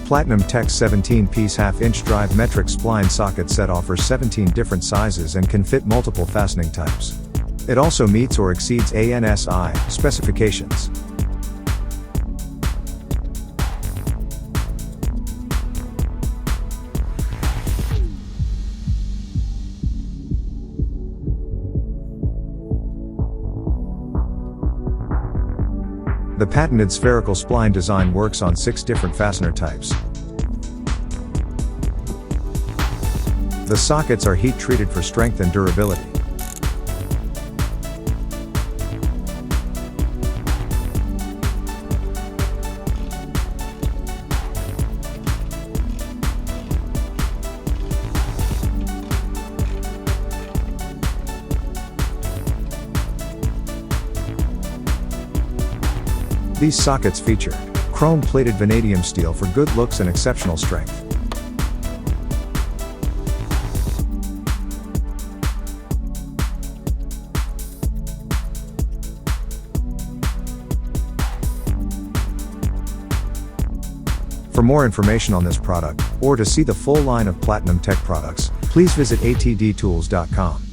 Platinum Tech 17-piece half-inch drive metric spline socket set offers 17 different sizes and can fit multiple fastening types. It also meets or exceeds ANSI specifications. The patented spherical spline design works on 6 different fastener types. The sockets are heat-treated for strength and durability. These sockets feature chrome-plated vanadium steel for good looks and exceptional strength. For more information on this product, or to see the full line of Platinum Tech products, please visit atdtools.com.